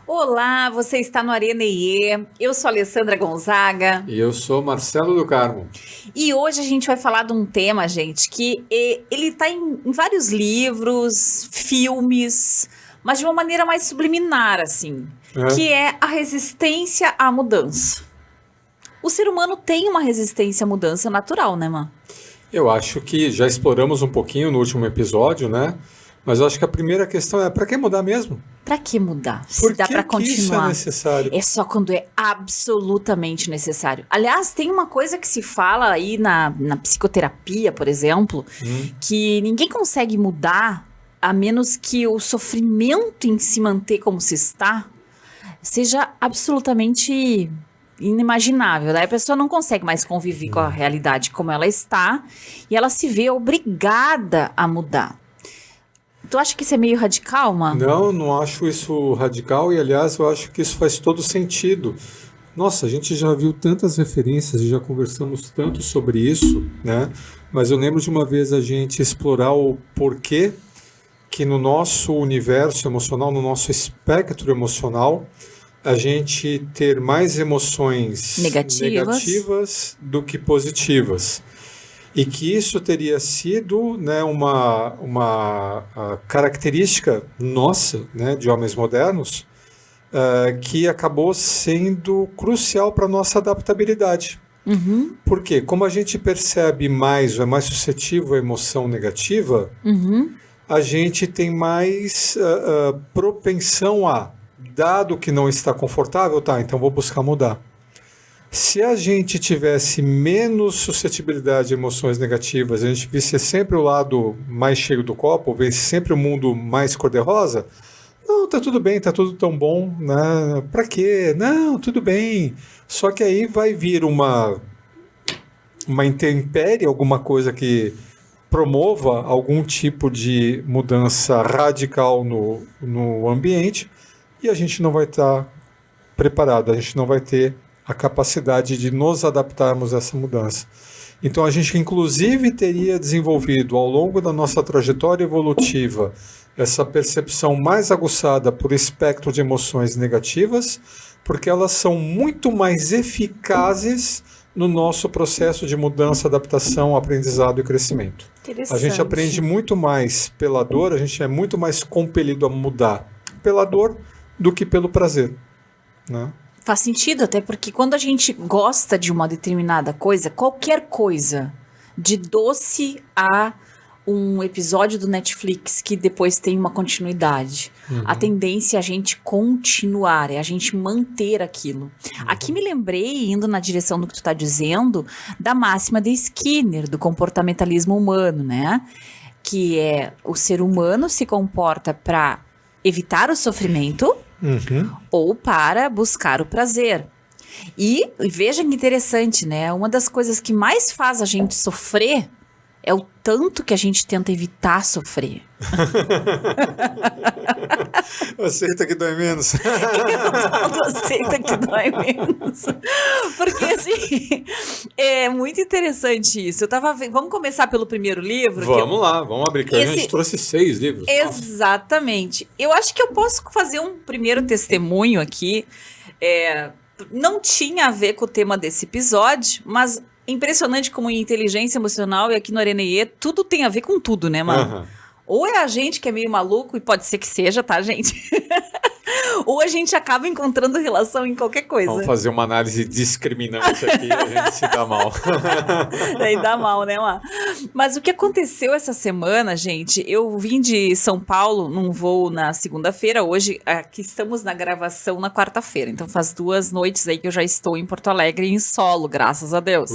Olá, você está no Arena IE. Eu sou a Alessandra Gonzaga E eu sou Marcelo do Carmo. e hoje a gente vai falar de um tema, gente, que ele está em vários livros, filmes, mas de uma maneira mais subliminar, assim, que É, é a resistência à mudança. O ser humano tem uma resistência à mudança natural, né, mano? eu acho que já exploramos um pouquinho no último episódio, né? Mas eu acho que a primeira questão é: para que mudar mesmo? Pra que mudar? Se Por dá pra que isso é continuar. necessário? É só quando é absolutamente necessário. Aliás, tem uma coisa que se fala aí na psicoterapia, por exemplo, que ninguém consegue mudar a menos que o sofrimento em se manter como se está seja absolutamente inimaginável. Daí a pessoa não consegue mais conviver com a realidade como ela está e ela se vê obrigada a mudar. Tu acha que isso é meio radical, mano? Não, não acho isso radical e, aliás, eu acho que isso faz todo sentido. Nossa, a gente já viu tantas referências e já conversamos tanto sobre isso, né? Mas eu lembro de uma vez a gente explorar o porquê que no nosso universo emocional, no nosso espectro emocional, a gente ter mais emoções Negativas. negativas do que positivas. E que isso teria sido, né, uma característica nossa, né, de homens modernos, que acabou sendo crucial para a nossa adaptabilidade. Por quê? Como a gente percebe mais, ou é mais suscetível à emoção negativa, a gente tem mais propensão a, dado que não está confortável, tá, então vou buscar mudar. Se a gente tivesse menos suscetibilidade a emoções negativas, a gente visse sempre o lado mais cheio do copo, visse sempre o mundo mais cor-de-rosa, não, tá tudo bem, tá tudo tão bom, né? Pra quê? Não, tudo bem. Só que aí vai vir uma intempérie, alguma coisa que promova algum tipo de mudança radical no ambiente e a gente não vai estar preparado, a gente não vai ter a capacidade de nos adaptarmos a essa mudança. Então a gente inclusive teria desenvolvido ao longo da nossa trajetória evolutiva essa percepção mais aguçada por espectro de emoções negativas, porque elas são muito mais eficazes no nosso processo de mudança, adaptação, aprendizado e crescimento. A gente aprende muito mais pela dor, a gente é muito mais compelido a mudar pela dor do que pelo prazer, né? Faz sentido, até porque quando a gente gosta de uma determinada coisa, qualquer coisa, de doce a um episódio do Netflix que depois tem uma continuidade, a tendência é a gente continuar, é a gente manter aquilo. Aqui me lembrei, indo na direção do que tu tá dizendo, da máxima de Skinner, do comportamentalismo humano, né? Que é o ser humano se comporta para evitar o sofrimento ou para buscar o prazer. E veja que interessante, né? Uma das coisas que mais faz a gente sofrer é o tanto que a gente tenta evitar sofrer. Aceita que dói menos. Aceita que dói menos. Porque, assim, é muito interessante isso. Vamos começar pelo primeiro livro? Vamos lá, vamos abrir. Que a gente trouxe 6 livros. Exatamente. Eu acho que eu posso fazer um primeiro testemunho aqui. Não tinha a ver com o tema desse episódio, mas impressionante como em inteligência emocional e aqui no Arena IE, tudo tem a ver com tudo, né, mano? Ou é a gente que é meio maluco, e pode ser que seja, tá, gente? Ou a gente acaba encontrando relação em qualquer coisa. Vamos fazer uma análise discriminante aqui e a gente se dá mal. Daí dá mal, né, Má? Mas o que aconteceu essa semana, gente, eu vim de São Paulo num voo na segunda-feira, hoje aqui estamos na gravação na quarta-feira, então faz 2 noites aí que eu já estou em Porto Alegre em solo, graças a Deus.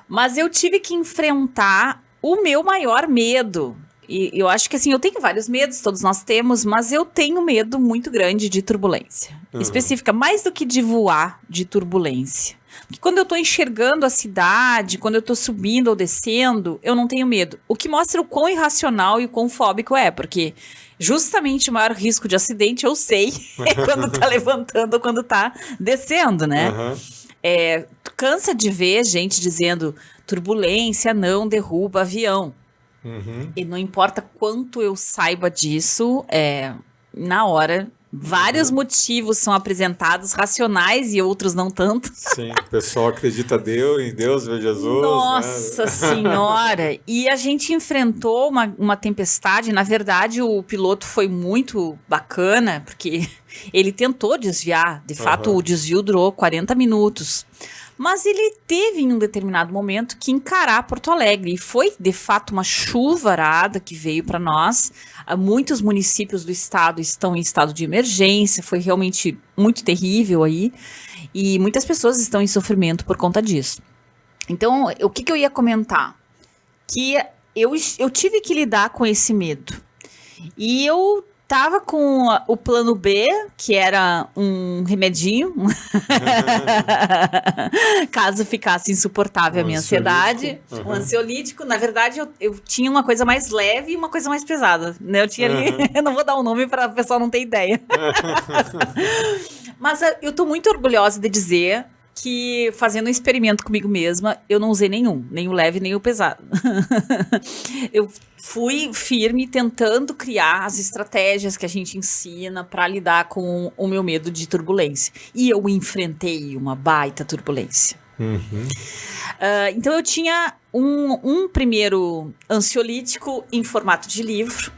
Mas eu tive que enfrentar o meu maior medo. E eu acho que assim, eu tenho vários medos, todos nós temos, mas eu tenho medo muito grande de turbulência. Específica, mais do que de voar, de turbulência. Porque quando eu tô enxergando a cidade, quando eu tô subindo ou descendo, eu não tenho medo. O que mostra o quão irracional e o quão fóbico é, porque justamente o maior risco de acidente, eu sei, é quando tá levantando ou quando tá descendo, né? Tu cansa de ver gente dizendo turbulência não derruba avião. E não importa quanto eu saiba disso, na hora Vários motivos são apresentados, racionais e outros não tanto. Sim, o pessoal acredita em Deus, vê Jesus. Nossa Senhora! E a gente enfrentou uma tempestade. Na verdade, o piloto foi muito bacana, porque ele tentou desviar. De fato, o desvio durou 40 minutos. Mas ele teve, em um determinado momento, que encarar Porto Alegre. E foi, de fato, uma chuvarada que veio para nós. Muitos municípios do estado estão em estado de emergência. Foi realmente muito terrível aí. E muitas pessoas estão em sofrimento por conta disso. Então, o que eu ia comentar? Que eu tive que lidar com esse medo. E eu tava com o plano B, que era um remedinho, caso ficasse insuportável a minha ansiedade. Um ansiolítico. Na verdade, eu tinha uma coisa mais leve e uma coisa mais pesada. Né? Eu tinha ali, eu não vou dar um nome para o pessoal não ter ideia. Mas eu tô muito orgulhosa de dizer que, fazendo um experimento comigo mesma, eu não usei nenhum, nem o leve, nem o pesado. Eu fui firme tentando criar as estratégias que a gente ensina para lidar com o meu medo de turbulência. E eu enfrentei uma baita turbulência. Então eu tinha um primeiro ansiolítico em formato de livro,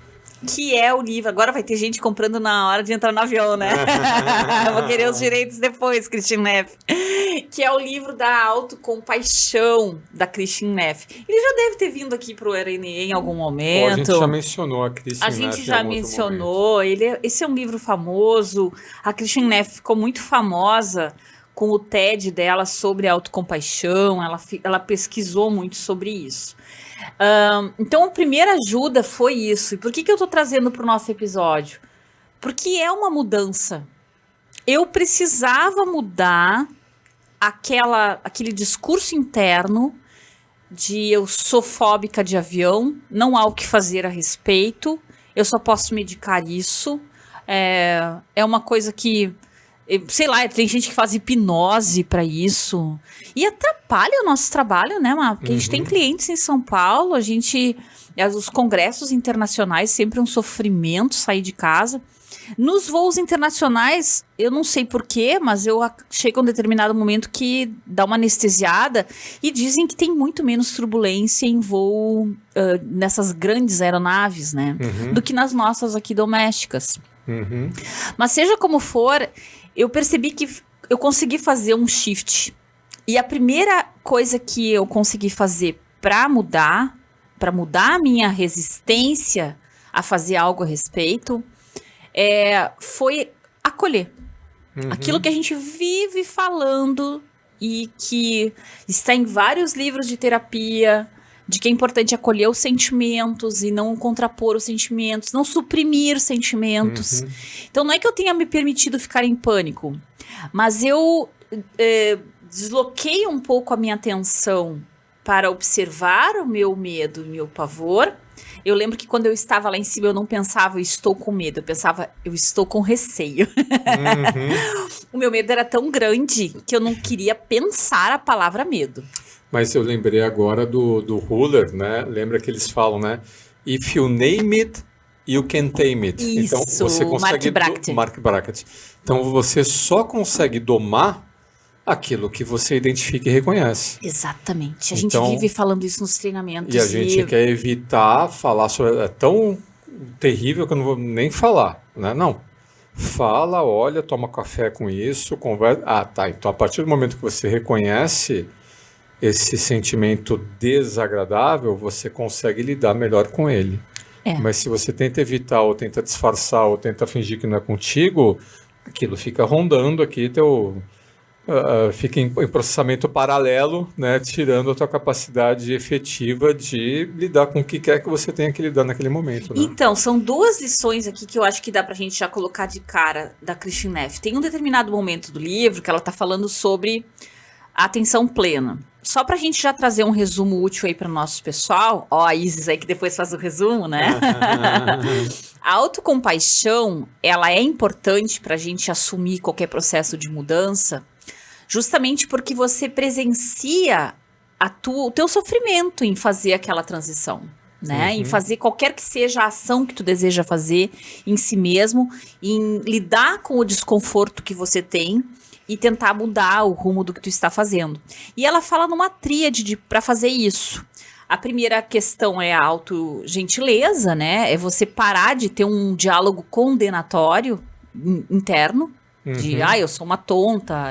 que é o livro. Agora vai ter gente comprando na hora de entrar no avião, né? Vou querer os direitos depois, Christine Neff. Que é o livro da autocompaixão da Christine Neff. Ele já deve ter vindo aqui pro RNE em algum momento. A gente já mencionou a Christine Neff. A gente já mencionou. Esse é um livro famoso. A Christine Neff ficou muito famosa com o TED dela sobre autocompaixão. Ela pesquisou muito sobre isso. Então, a primeira ajuda foi isso. E por que eu tô trazendo pro nosso episódio? Porque é uma mudança. Eu precisava mudar aquele discurso interno de eu sou fóbica de avião, não há o que fazer a respeito, eu só posso medicar isso. É uma coisa que, sei lá, tem gente que faz hipnose para isso. E atrapalha o nosso trabalho, né, Má? Porque a gente tem clientes em São Paulo, os congressos internacionais, sempre um sofrimento sair de casa. Nos voos internacionais, eu não sei porquê, mas chego a um determinado momento que dá uma anestesiada e dizem que tem muito menos turbulência em voo nessas grandes aeronaves, né? Do que nas nossas aqui domésticas. Mas seja como for, eu percebi que eu consegui fazer um shift. E a primeira coisa que eu consegui fazer para mudar a minha resistência a fazer algo a respeito, foi acolher. Aquilo que a gente vive falando e que está em vários livros de terapia, de que é importante acolher os sentimentos e não contrapor os sentimentos, não suprimir sentimentos. Então não é que eu tenha me permitido ficar em pânico, mas eu desloquei um pouco a minha atenção para observar o meu medo e o meu pavor. Eu lembro que quando eu estava lá em cima, eu não pensava, eu estou com medo. Eu pensava, eu estou com receio. O meu medo era tão grande que eu não queria pensar a palavra medo. Mas eu lembrei agora do Huller, né? Lembra que eles falam, né? If you name it, you can tame it. Isso, então, você consegue Mark Brackett. Então, você só consegue domar aquilo que você identifica e reconhece. Exatamente. A gente vive falando isso nos treinamentos. E a gente quer evitar falar sobre... É tão terrível que eu não vou nem falar, né? Não. Fala, olha, toma café com isso, conversa... Tá. Então, a partir do momento que você reconhece esse sentimento desagradável, você consegue lidar melhor com ele. Mas se você tenta evitar, ou tenta disfarçar, ou tenta fingir que não é contigo, aquilo fica rondando aqui, fica em processamento paralelo, né, tirando a tua capacidade efetiva de lidar com o que quer que você tenha que lidar naquele momento. Né? Então, são duas lições aqui que eu acho que dá pra gente já colocar de cara da Christine Neff. Tem um determinado momento do livro que ela tá falando sobre a atenção plena. Só pra gente já trazer um resumo útil aí para o nosso pessoal, a Isis aí que depois faz o resumo, né? A autocompaixão, ela é importante pra gente assumir qualquer processo de mudança, justamente porque você presencia o teu sofrimento em fazer aquela transição. né? Em fazer qualquer que seja a ação que tu deseja fazer em si mesmo, em lidar com o desconforto que você tem e tentar mudar o rumo do que tu está fazendo. E ela fala numa tríade para fazer isso. A primeira questão é a autogentileza, né? É você parar de ter um diálogo condenatório interno, de, eu sou uma tonta,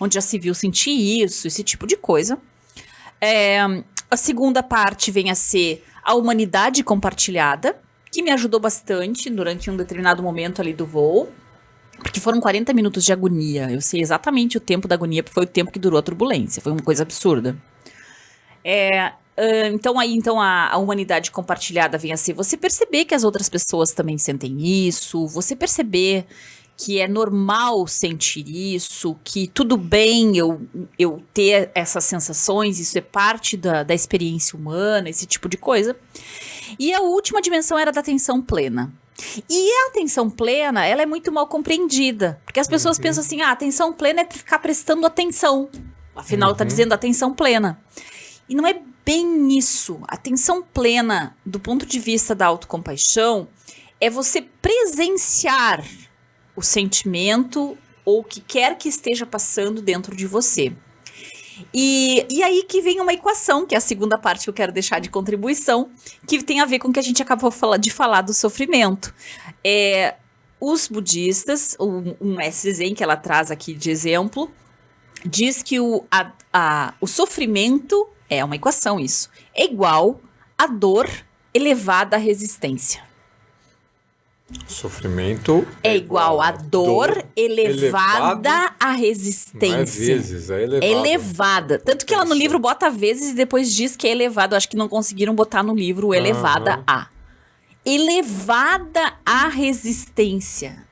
onde já se viu sentir isso, esse tipo de coisa. A segunda parte vem a ser a humanidade compartilhada, que me ajudou bastante durante um determinado momento ali do voo, porque foram 40 minutos de agonia. Eu sei exatamente o tempo da agonia, porque foi o tempo que durou a turbulência. Foi uma coisa absurda. Então a humanidade compartilhada vem a ser você perceber que as outras pessoas também sentem isso, você perceber que é normal sentir isso, que tudo bem eu ter essas sensações, isso é parte da experiência humana, esse tipo de coisa. E a última dimensão era da atenção plena. E a atenção plena, ela é muito mal compreendida, porque as pessoas pensam assim, a atenção plena é ficar prestando atenção, afinal tá dizendo atenção plena. E não é bem isso. Atenção plena, do ponto de vista da autocompaixão, é você presenciar o sentimento ou o que quer que esteja passando dentro de você. E aí que vem uma equação, que é a segunda parte que eu quero deixar de contribuição, que tem a ver com o que a gente acabou de falar do sofrimento. Os budistas, um mestre Zen que ela traz aqui de exemplo, diz que o sofrimento, é uma equação isso, é igual a dor elevada à resistência. Sofrimento é igual a dor elevada à resistência. Não é vezes, é elevada. É elevada. Tanto que ela no livro bota vezes e depois diz que é elevado. Acho que não conseguiram botar no livro elevada a. Elevada à resistência.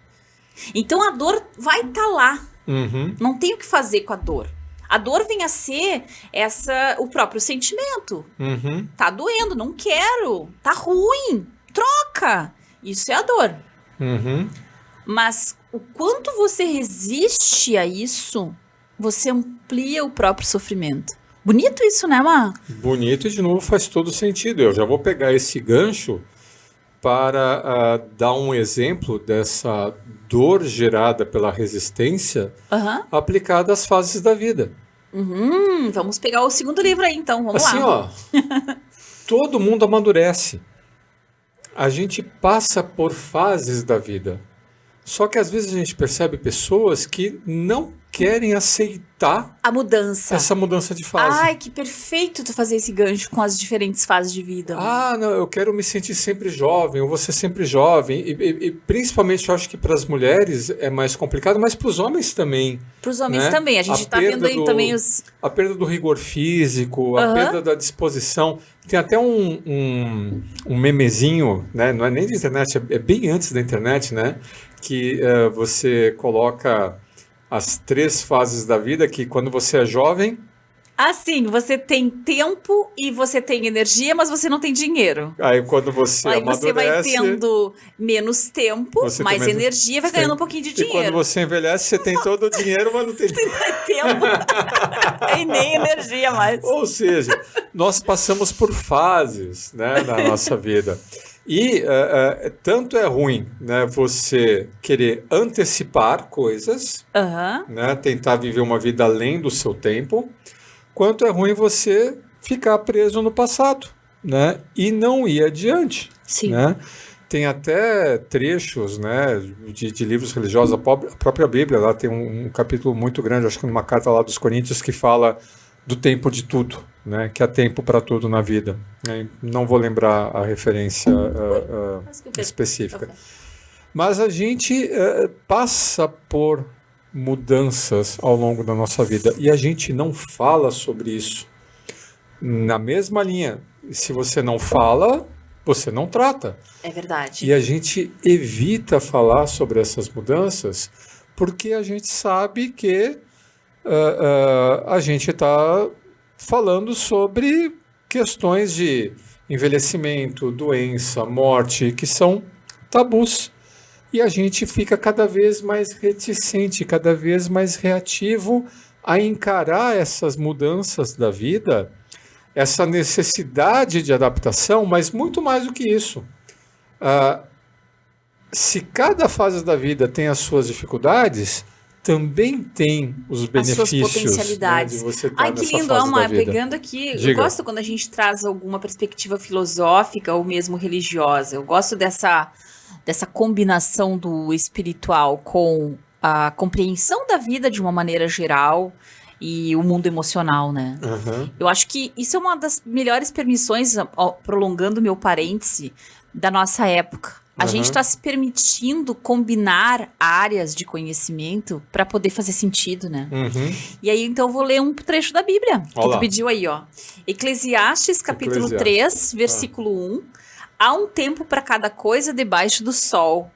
Então a dor vai estar lá. Não tem o que fazer com a dor. A dor vem a ser o próprio sentimento. Tá doendo, não quero. Tá ruim. Troca. Isso é a dor. Mas o quanto você resiste a isso, você amplia o próprio sofrimento. Bonito isso, né, Má? Bonito e, de novo, faz todo sentido. Eu já vou pegar esse gancho para dar um exemplo dessa dor gerada pela resistência aplicada às fases da vida. Vamos pegar o segundo livro aí, então. Vamos lá. Assim, ó, todo mundo amadurece. A gente passa por fases da vida. Só que às vezes a gente percebe pessoas que não querem aceitar a mudança. Essa mudança de fase. Ai, que perfeito tu fazer esse gancho com as diferentes fases de vida. Não, eu quero me sentir sempre jovem, eu vou ser sempre jovem. E principalmente eu acho que para as mulheres é mais complicado, mas para os homens também. Para os homens também. A gente está vendo aí também os... A perda do rigor físico, a perda da disposição. Tem até um memezinho, né? Não é nem da internet, é bem antes da internet, né? Que você coloca as 3 fases da vida, que quando você é jovem... Assim, você tem tempo e você tem energia, mas você não tem dinheiro. Aí quando você amadurece... Aí você vai tendo menos tempo, mais energia, vai ganhando um pouquinho de dinheiro. E quando você envelhece, você tem todo o dinheiro, mas não tem tempo. E nem energia mais. Ou seja, nós passamos por fases, né, na nossa vida. E tanto é ruim, né, você querer antecipar coisas, né, tentar viver uma vida além do seu tempo, quanto é ruim você ficar preso no passado, né, e não ir adiante. Sim. Né? Tem até trechos, né, de livros religiosos, a própria Bíblia, lá tem um capítulo muito grande, acho que numa carta lá dos Coríntios, que fala do tempo de tudo, né, que há tempo para tudo na vida. Não vou lembrar a referência específica. Mas a gente passa por mudanças ao longo da nossa vida e a gente não fala sobre isso. Na mesma linha, se você não fala, você não trata. É verdade. E a gente evita falar sobre essas mudanças porque a gente sabe que a gente está falando sobre questões de envelhecimento, doença, morte, que são tabus. E a gente fica cada vez mais reticente, cada vez mais reativo a encarar essas mudanças da vida essa necessidade de adaptação, mas muito mais do que isso. Ah, se cada fase da vida tem as suas dificuldades, também tem os benefícios, as suas potencialidades. Né, de você estar Ai, que nessa lindo, fase Alma, da vida. pegando aqui, Diga. eu gosto quando a gente traz alguma perspectiva filosófica ou mesmo religiosa. Eu gosto dessa combinação do espiritual com a compreensão da vida de uma maneira geral e o mundo emocional, né? Uhum. Eu acho que isso é uma das melhores permissões, ó, prolongando meu parêntese, da nossa época. A gente está se permitindo combinar áreas de conhecimento para poder fazer sentido, né? Uhum. E aí, então, eu vou ler um trecho da Bíblia, que Olá. tu pediu aí, ó. Eclesiastes, capítulo Eclesiastes. 3, versículo 1. Há um tempo para cada coisa debaixo do sol.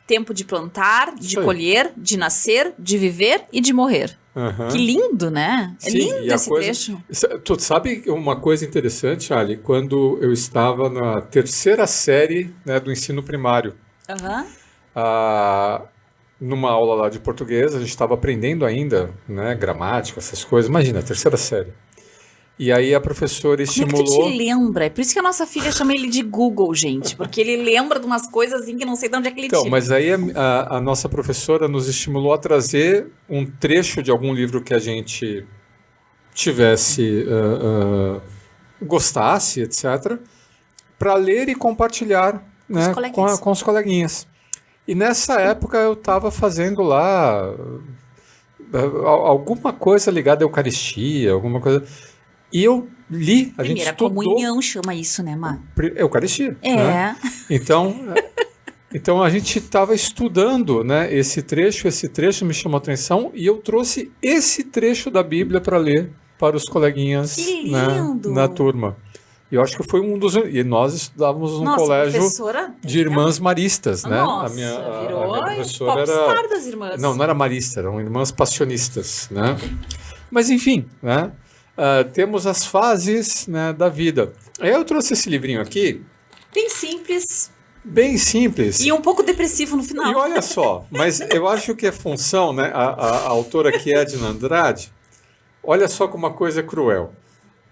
Tempo de plantar, de Isso aí. colher, de nascer, de viver e de morrer. Uhum. Que lindo, né? É Sim, lindo e a esse coisa- trecho. Tu sabe uma coisa interessante, Ali? Quando eu estava na terceira série, né, do ensino primário, Aham. numa aula lá de português, a gente estava aprendendo ainda, né, gramática, essas coisas. Imagina, terceira série. E aí a professora Como é que tu estimulou. te lembra? É por isso que a nossa filha chama ele de Google, gente. Porque ele lembra de umas coisas assim que não sei de onde é que ele Então, tira. mas aí a nossa professora nos estimulou a trazer um trecho de algum livro que a gente tivesse, gostasse, etc., para ler e compartilhar, né, coleguinhas. com os coleguinhas. E nessa época eu estava fazendo lá alguma coisa ligada à Eucaristia, alguma coisa. E eu li, a gente Primeira estudou comunhão chama isso, né, Mar? Eucaristia. É. Né? Então a gente estava estudando, né, esse trecho me chamou a atenção e eu trouxe esse trecho da Bíblia para ler para os coleguinhas, Que né, lindo! na turma. E eu acho que foi um dos... E nós estudávamos num Nossa, colégio professora... de irmãs maristas, né? Nossa, virou minha professora era... popstar das irmãs. Não era marista, eram irmãs passionistas, né? Mas enfim, né? Temos as fases, né, da vida. Aí eu trouxe esse livrinho aqui, Bem simples bem simples. e um pouco depressivo no final. E olha só, mas eu acho que é função, né? A autora aqui, Edna Andrade, olha só como uma coisa cruel.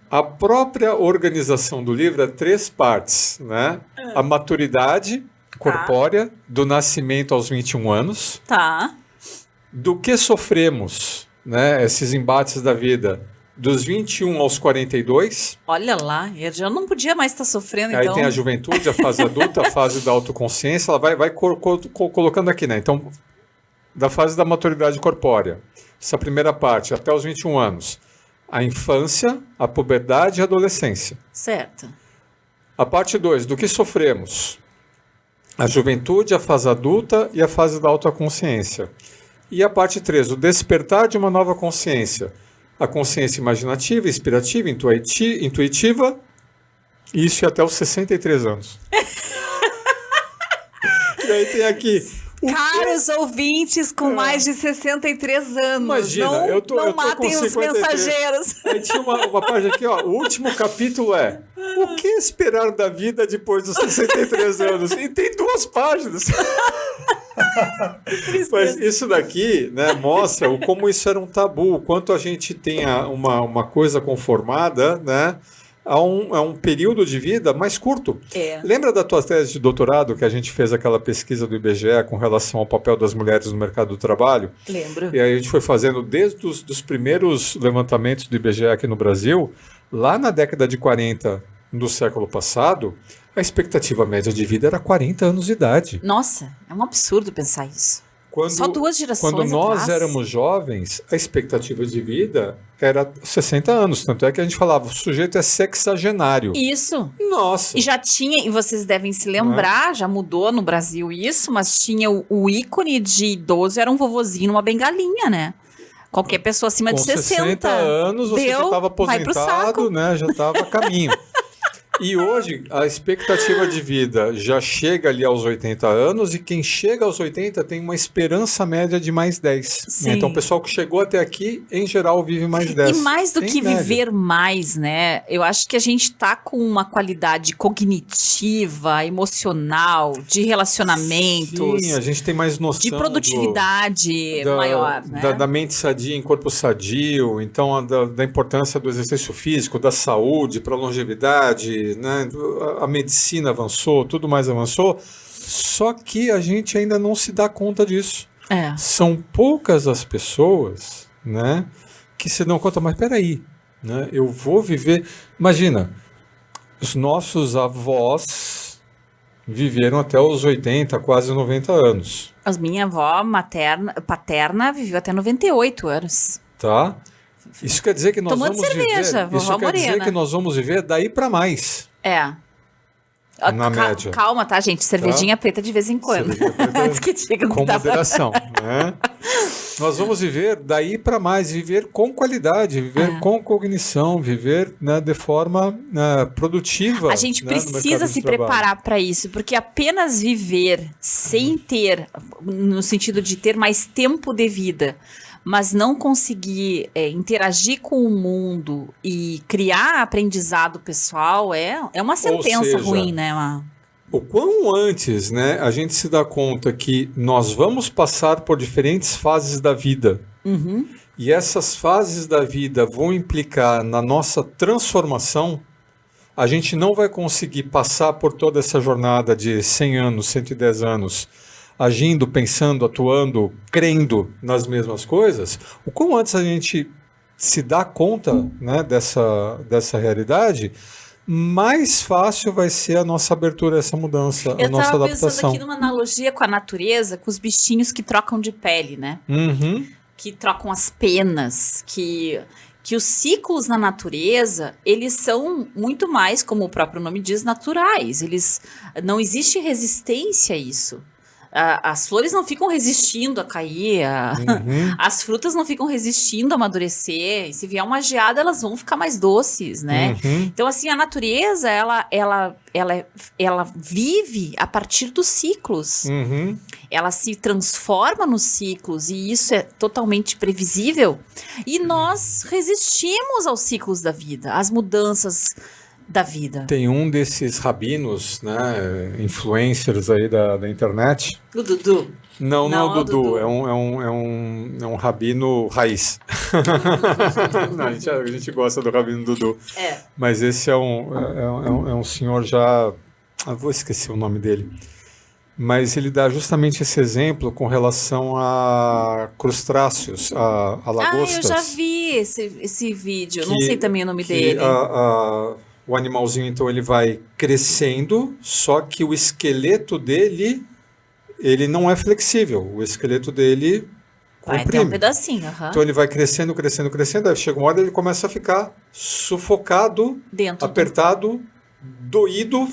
A própria organização do livro é 3 partes, né? A maturidade corpórea, do nascimento aos 21 anos, Tá. do que sofremos, né? Esses embates da vida, dos 21 aos 42. Olha lá, eu já não podia mais estar sofrendo, Aí então. tem a juventude, a fase adulta, a fase da autoconsciência, ela vai colocando aqui, né? Então, da fase da maturidade corpórea, essa primeira parte, até os 21 anos, a infância, a puberdade e a adolescência. Certo. A parte 2, do que sofremos, a juventude, a fase adulta e a fase da autoconsciência. E a parte 3, o despertar de uma nova consciência, a consciência imaginativa, inspirativa, intuitiva, isso até os 63 anos. E aí tem aqui... Caros ouvintes com mais de 63 anos, Imagina, não, eu tô matem com os 53. mensageiros. Aí tinha uma página aqui, ó. O último capítulo é o que esperar da vida depois dos 63 anos? E tem 2 páginas. Mas isso daqui, né, mostra como isso era um tabu, o quanto a gente tem uma coisa conformada, né, a um período de vida mais curto. É. Lembra da tua tese de doutorado que a gente fez aquela pesquisa do IBGE com relação ao papel das mulheres no mercado do trabalho? Lembro. E aí a gente foi fazendo desde os primeiros levantamentos do IBGE aqui no Brasil, lá na década de 40 do século passado, a expectativa média de vida era 40 anos de idade. Nossa, é um absurdo pensar isso. Só 2 gerações Quando nós atrás. éramos jovens, a expectativa de vida era 60 anos. Tanto é que a gente falava, o sujeito é sexagenário. Isso. Nossa! E já tinha, e vocês devem se lembrar, já mudou no Brasil isso, mas tinha o ícone de idoso, era um vovozinho numa bengalinha, né? Qualquer pessoa acima Com de 60 anos, você já estava vai pro saco. aposentado, né? Já estava a caminho. E hoje a expectativa de vida já chega ali aos 80 anos e quem chega aos 80 tem uma esperança média de mais 10. Né? Então o pessoal que chegou até aqui, em geral, vive mais 10. E mais do que média. viver mais, né? Eu acho que a gente tá com uma qualidade cognitiva, emocional, de relacionamentos. Sim, a gente tem mais noção de produtividade maior, né? Da mente sadia em corpo sadio, então da importância do exercício físico, da saúde, para a longevidade, né? A medicina avançou, tudo mais avançou, só que a gente ainda não se dá conta disso. São poucas as pessoas, né, que se dão conta, mas peraí, né, eu vou viver... Imagina, os nossos avós viveram até os 80, quase 90 anos. A minha avó paterna viveu até 98 anos. Tá? Isso quer dizer que nós tomando vamos cerveja, viver... Isso quer dizer que nós vamos viver daí para mais. Na média. Calma, tá, gente? Cervejinha preta de vez em quando. Com moderação, né? Nós vamos viver daí para mais, viver com qualidade, viver com cognição, viver, né, de forma produtiva. A gente precisa se preparar para isso, porque apenas viver sem ter, no sentido de ter mais tempo de vida, mas não conseguir interagir com o mundo e criar aprendizado pessoal é uma sentença ruim, né? O quão antes, né, a gente se dá conta que nós vamos passar por diferentes fases da vida, e essas fases da vida vão implicar na nossa transformação, a gente não vai conseguir passar por toda essa jornada de 100 anos, 110 anos, agindo, pensando, atuando, crendo nas mesmas coisas. O quão antes a gente se dá conta, né, dessa realidade, mais fácil vai ser a nossa abertura a essa mudança, a nossa adaptação. Eu estava pensando aqui numa analogia com a natureza, com os bichinhos que trocam de pele, né? Que trocam as penas, que os ciclos na natureza, eles são muito mais, como o próprio nome diz, naturais. Não existe resistência a isso. As flores não ficam resistindo a cair, as frutas não ficam resistindo a amadurecer, e se vier uma geada elas vão ficar mais doces, né? Então assim, a natureza ela vive a partir dos ciclos, ela se transforma nos ciclos e isso é totalmente previsível e nós resistimos aos ciclos da vida, às mudanças da vida. Tem um desses rabinos, né, influencers aí da internet. O Dudu. Não é o Dudu, é um rabino raiz. Não, a gente gosta do rabino Dudu. Mas esse é um senhor já... vou esquecer o nome dele. Mas ele dá justamente esse exemplo com relação a crustáceos, a lagostas. Eu já vi esse vídeo, não sei também o nome dele. O animalzinho, então, ele vai crescendo, só que o esqueleto dele, ele não é flexível. O esqueleto dele vai ter um pedacinho. Então, ele vai crescendo, aí chega uma hora ele começa a ficar sufocado, apertado, doído,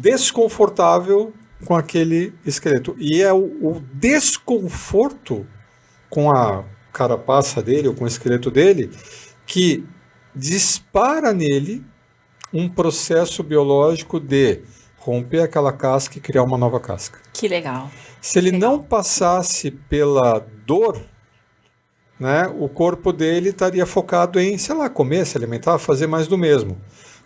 desconfortável com aquele esqueleto. E é o desconforto com a carapaça dele, ou com o esqueleto dele, que dispara nele um processo biológico de romper aquela casca e criar uma nova casca. Que legal. Se ele não passasse pela dor, né, o corpo dele estaria focado em, comer, se alimentar, fazer mais do mesmo.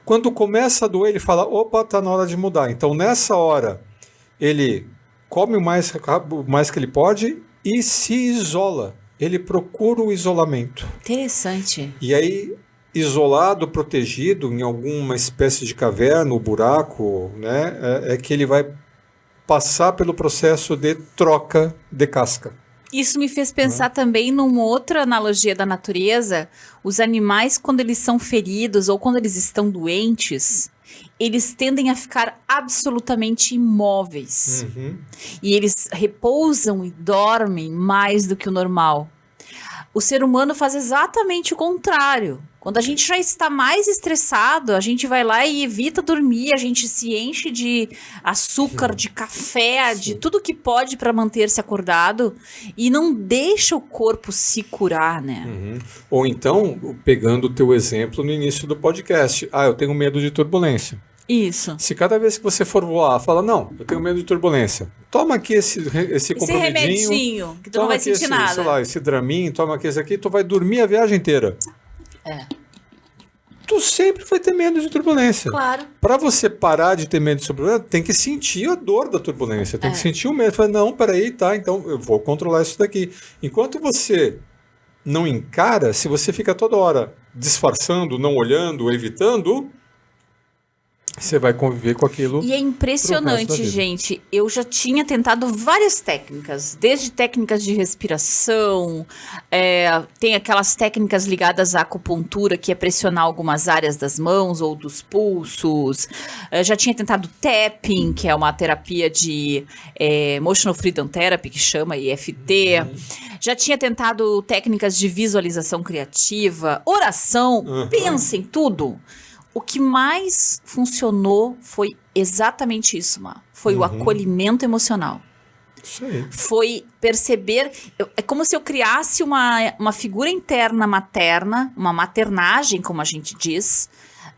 Quando começa a doer, ele fala, opa, está na hora de mudar. Então, nessa hora, ele come o mais que ele pode e se isola. Ele procura o isolamento. Interessante. E aí, isolado, protegido em alguma espécie de caverna ou buraco, né, é que ele vai passar pelo processo de troca de casca. Isso me fez pensar também numa outra analogia da natureza. Os animais, quando eles são feridos ou quando eles estão doentes, eles tendem a ficar absolutamente imóveis. E eles repousam e dormem mais do que o normal. O ser humano faz exatamente o contrário. Quando a gente já está mais estressado, a gente vai lá e evita dormir, a gente se enche de açúcar, de café, de tudo que pode para manter-se acordado e não deixa o corpo se curar, né? Ou então, pegando o teu exemplo no início do podcast, eu tenho medo de turbulência. Isso. Se cada vez que você for voar, fala, não, eu tenho medo de turbulência, toma aqui esse remedinho, que tu não vai sentir nada. Sei lá, esse Dramin, toma aqui esse aqui, tu vai dormir a viagem inteira. Tu sempre vai ter medo de turbulência. Claro. Para você parar de ter medo de turbulência, tem que sentir a dor da turbulência, tem que sentir o medo. Fala, não, peraí, tá, então eu vou controlar isso daqui. Enquanto você não encara, se você fica toda hora disfarçando, não olhando, evitando, você vai conviver com aquilo. E é impressionante, gente. Eu já tinha tentado várias técnicas, desde técnicas de respiração, tem aquelas técnicas ligadas à acupuntura, que é pressionar algumas áreas das mãos ou dos pulsos. Já tinha tentado tapping, que é uma terapia de Emotional Freedom Therapy, que chama EFT. Já tinha tentado técnicas de visualização criativa, oração, pensa em tudo. O que mais funcionou foi exatamente isso, Má. Foi o acolhimento emocional. Isso aí. Foi perceber... É como se eu criasse uma figura interna materna, uma maternagem, como a gente diz,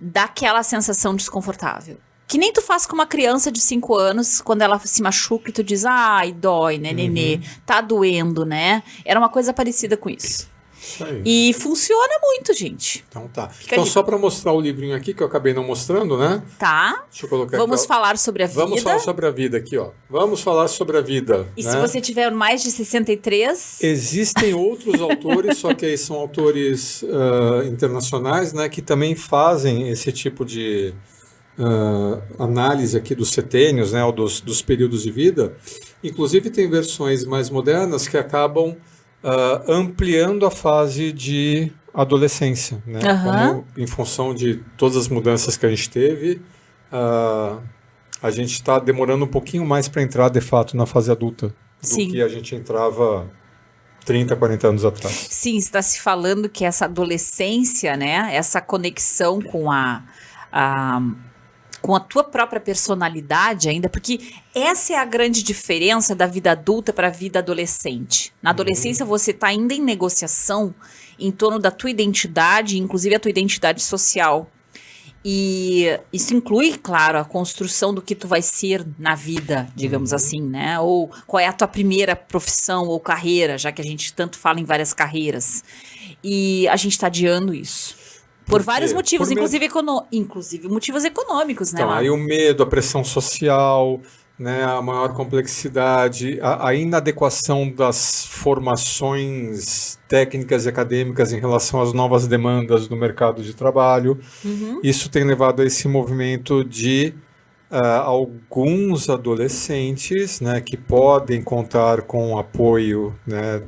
daquela sensação desconfortável. Que nem tu faz com uma criança de 5 anos, quando ela se machuca e tu diz, ai, dói, né, nenê? Tá doendo, né? Era uma coisa parecida com isso. Isso aí. E funciona muito, gente. Então tá. Então só para mostrar o livrinho aqui, que eu acabei não mostrando, né? Tá. Deixa eu colocar Vamos aqui, falar sobre a vida. Vamos falar sobre a vida aqui, ó. Vamos falar sobre a vida. E se você tiver mais de 63... Existem outros autores, só que aí são autores internacionais, né? Que também fazem esse tipo de análise aqui dos setênios, né? Ou dos períodos de vida. Inclusive tem versões mais modernas que acabam ampliando a fase de adolescência, né? Como, em função de todas as mudanças que a gente teve, a gente está demorando um pouquinho mais para entrar, de fato, na fase adulta do que a gente entrava 30, 40 anos atrás. Sim, está se falando que essa adolescência, né? Essa conexão com com a tua própria personalidade ainda, porque essa é a grande diferença da vida adulta para a vida adolescente. Na adolescência você está ainda em negociação em torno da tua identidade, inclusive a tua identidade social. E isso inclui, claro, a construção do que tu vai ser na vida, digamos assim, né? Ou qual é a tua primeira profissão ou carreira, já que a gente tanto fala em várias carreiras. E a gente está adiando isso. Por vários motivos, inclusive motivos econômicos, né? Então, aí o medo, a pressão social, né, a maior complexidade, a inadequação das formações técnicas e acadêmicas em relação às novas demandas do mercado de trabalho. Isso tem levado a esse movimento de alguns adolescentes, né, que podem contar com o apoio, né,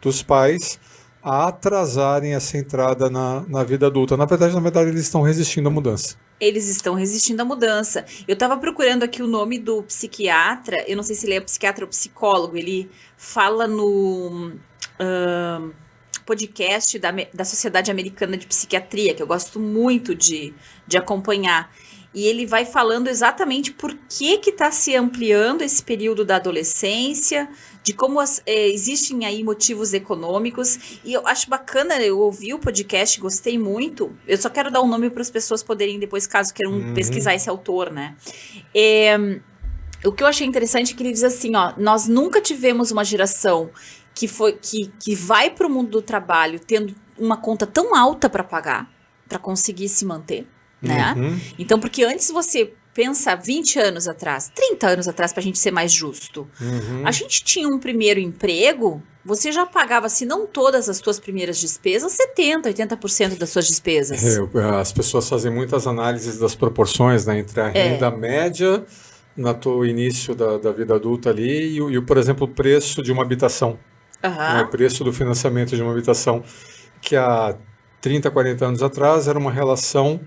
dos pais, a atrasarem essa entrada na vida adulta. Na verdade, eles estão resistindo à mudança. Eles estão resistindo à mudança. Eu estava procurando aqui o nome do psiquiatra, eu não sei se ele é psiquiatra ou psicólogo, ele fala no podcast da Sociedade Americana de Psiquiatria, que eu gosto muito de acompanhar. E ele vai falando exatamente por que está se ampliando esse período da adolescência, de como existem aí motivos econômicos. E eu acho bacana, eu ouvi o podcast, gostei muito. Eu só quero dar um nome para as pessoas poderem depois, caso queiram pesquisar esse autor, né? O que eu achei interessante é que ele diz assim, ó, nós nunca tivemos uma geração que vai para o mundo do trabalho tendo uma conta tão alta para pagar, para conseguir se manter. Né? Então, porque antes você pensa 20 anos atrás, 30 anos atrás, para a gente ser mais justo, a gente tinha um primeiro emprego, você já pagava, se não todas as suas primeiras despesas, 70%, 80% das suas despesas. As pessoas fazem muitas análises das proporções, né, entre a renda média no início da vida adulta ali e, por exemplo, o preço de uma habitação, o preço do financiamento de uma habitação, que há 30, 40 anos atrás era uma relação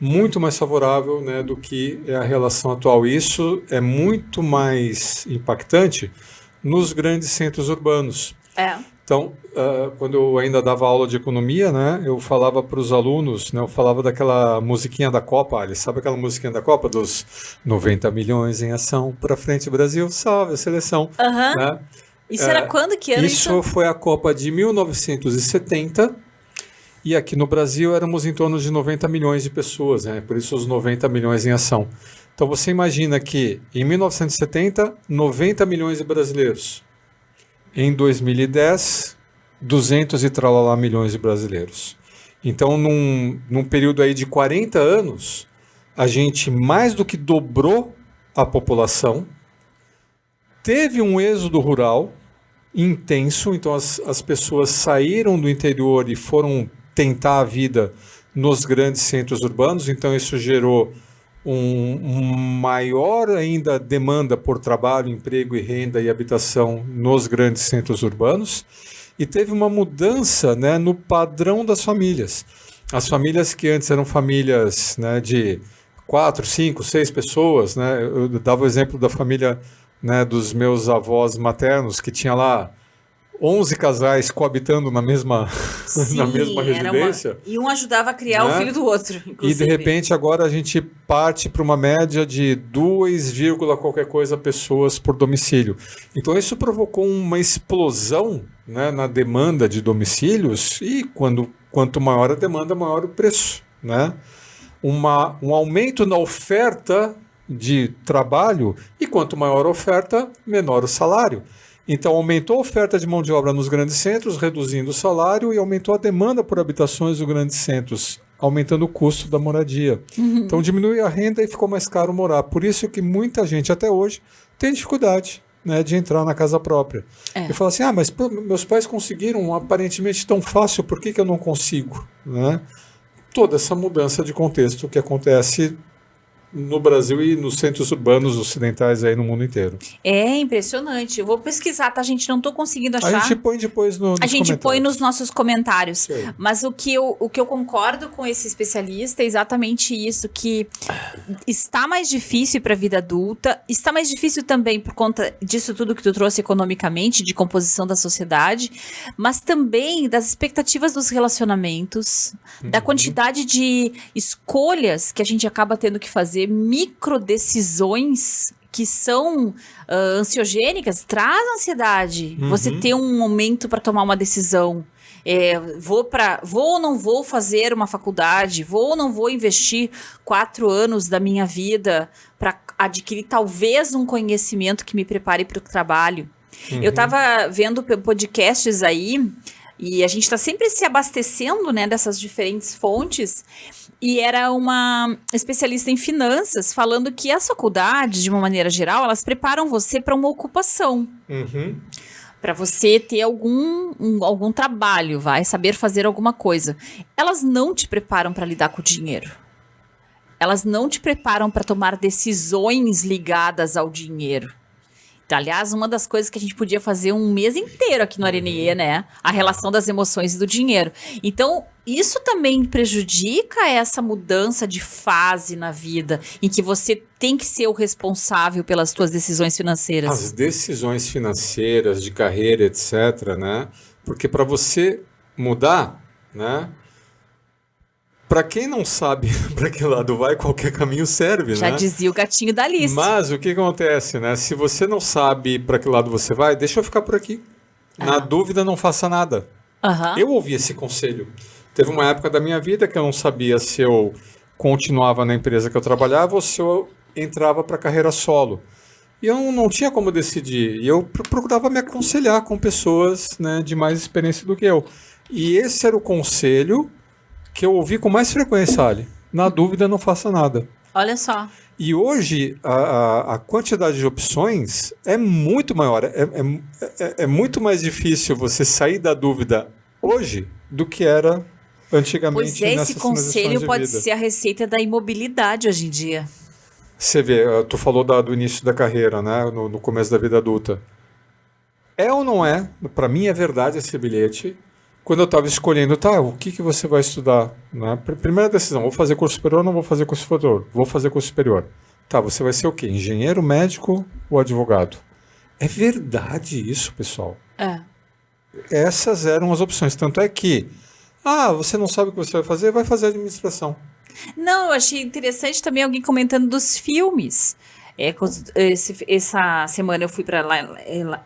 muito mais favorável, né, do que é a relação atual. Isso é muito mais impactante nos grandes centros urbanos. Então, quando eu ainda dava aula de economia, né, eu falava para os alunos, né, eu falava daquela musiquinha da Copa, Alice, sabe aquela musiquinha da Copa dos 90 milhões em ação para frente Brasil, salve a seleção. Aham. Né? Isso era quando? Que ano isso? Isso foi a Copa de 1970 e aqui no Brasil éramos em torno de 90 milhões de pessoas, né? Por isso os 90 milhões em ação. Então você imagina que em 1970, 90 milhões de brasileiros. Em 2010, 200 e tralalá milhões de brasileiros. Então, num período aí de 40 anos, a gente mais do que dobrou a população, teve um êxodo rural intenso, então as pessoas saíram do interior e foram tentar a vida nos grandes centros urbanos, então isso gerou um maior ainda demanda por trabalho, emprego e renda e habitação nos grandes centros urbanos, e teve uma mudança, né, no padrão das famílias. As famílias que antes eram famílias, né, de 4, 5, 6 pessoas, né, eu dava o exemplo da família, né, dos meus avós maternos, que tinha lá 11 casais coabitando na mesma, Sim, na mesma residência. E um ajudava a criar, né, o filho do outro, inclusive. E de repente agora a gente parte para uma média de 2, qualquer coisa pessoas por domicílio. Então isso provocou uma explosão, né, na demanda de domicílios, e quanto maior a demanda, maior o preço, né? Um aumento na oferta de trabalho, e quanto maior a oferta, menor o salário. Então, aumentou a oferta de mão de obra nos grandes centros, reduzindo o salário, e aumentou a demanda por habitações nos grandes centros, aumentando o custo da moradia. Uhum. Então, diminuiu a renda e ficou mais caro morar. Por isso que muita gente, até hoje, tem dificuldade, né, de entrar na casa própria. E fala assim, mas meus pais conseguiram aparentemente tão fácil, por que eu não consigo? Né? Toda essa mudança de contexto que acontece no Brasil e nos centros urbanos ocidentais aí no mundo inteiro. É impressionante. Eu vou pesquisar, tá, gente? Não estou conseguindo achar. A gente põe depois nos comentários. A gente põe nos nossos comentários. Mas o que eu concordo com esse especialista é exatamente isso, que está mais difícil para a vida adulta, está mais difícil também por conta disso tudo que tu trouxe economicamente, de composição da sociedade, mas também das expectativas dos relacionamentos, da quantidade de escolhas que a gente acaba tendo que fazer, microdecisões que são ansiogênicas, traz ansiedade. Você ter um momento para tomar uma decisão. Vou ou não vou fazer uma faculdade, vou ou não vou investir 4 anos da minha vida para adquirir talvez um conhecimento que me prepare para o trabalho. Eu estava vendo podcasts aí, e a gente está sempre se abastecendo, né, dessas diferentes fontes, e era uma especialista em finanças falando que as faculdades, de uma maneira geral, elas preparam você para uma ocupação. Para você ter algum trabalho, saber fazer alguma coisa. Elas não te preparam para lidar com o dinheiro. Elas não te preparam para tomar decisões ligadas ao dinheiro. Aliás, uma das coisas que a gente podia fazer um mês inteiro aqui no Arenie, né? A relação das emoções e do dinheiro. Então, isso também prejudica essa mudança de fase na vida, em que você tem que ser o responsável pelas suas decisões financeiras. As decisões financeiras, de carreira, etc., né? Porque para você mudar, né? Para quem não sabe para que lado vai, qualquer caminho serve, Já né? dizia o gatinho da Alice. Mas o que acontece, né? Se você não sabe para que lado você vai, deixa eu ficar por aqui. Na dúvida, não faça nada. Eu ouvi esse conselho. Teve uma época da minha vida que eu não sabia se eu continuava na empresa que eu trabalhava ou se eu entrava para a carreira solo. E eu não tinha como decidir. E eu procurava me aconselhar com pessoas, né, de mais experiência do que eu. E esse era o conselho que eu ouvi com mais frequência, Ali. Na dúvida, não faça nada. Olha só. E hoje, a quantidade de opções é muito maior. É muito mais difícil você sair da dúvida hoje do que era antigamente. Pois é, esse conselho pode ser a receita da imobilidade hoje em dia. Você vê, tu falou do início da carreira, né? No começo da vida adulta. É ou não é? Para mim é verdade esse bilhete. Quando eu estava escolhendo, o que você vai estudar? Né? Primeira decisão, vou fazer curso superior ou não vou fazer curso superior? Vou fazer curso superior. Você vai ser o quê? Engenheiro, médico ou advogado? É verdade isso, pessoal. essas eram as opções. Tanto é que, você não sabe o que você vai fazer administração. Não, eu achei interessante também alguém comentando dos filmes. Essa semana eu fui para lá,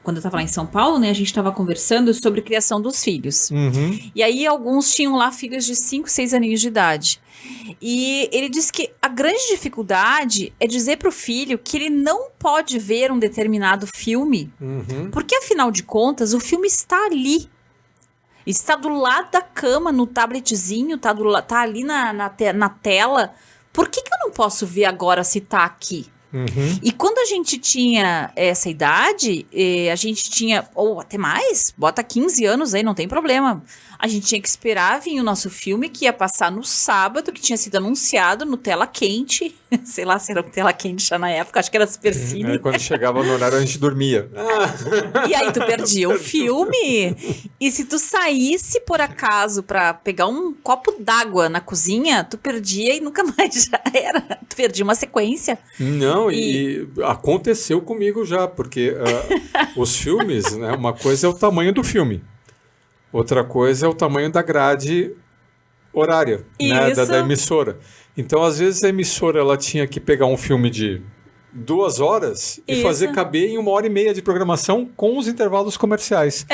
quando eu estava lá em São Paulo, né? A gente estava conversando sobre criação dos filhos. Uhum. E aí alguns tinham lá filhos de 5, 6 aninhos de idade. E ele disse que a grande dificuldade é dizer para o filho que ele não pode ver um determinado filme, porque afinal de contas o filme está ali. Está do lado da cama, no tabletzinho, tá ali na tela. Por que eu não posso ver agora se tá aqui? E quando a gente tinha essa idade, a gente tinha, ou até mais, bota 15 anos aí, não tem problema. A gente tinha que esperar vir o nosso filme, que ia passar no sábado, que tinha sido anunciado no Tela Quente. Sei lá se era Tela Quente já na época, acho que era Supercine. Quando chegava no horário, a gente dormia. E aí tu perdia o filme. E se tu saísse, por acaso, pra pegar um copo d'água na cozinha, tu perdia e nunca mais já era. Tu perdia uma sequência. Não, e aconteceu comigo já, porque os filmes, né, uma coisa é o tamanho do filme. Outra coisa é o tamanho da grade horária, né, da emissora. Então, às vezes, a emissora ela tinha que pegar um filme de 2 horas e fazer caber em 1h30 de programação com os intervalos comerciais.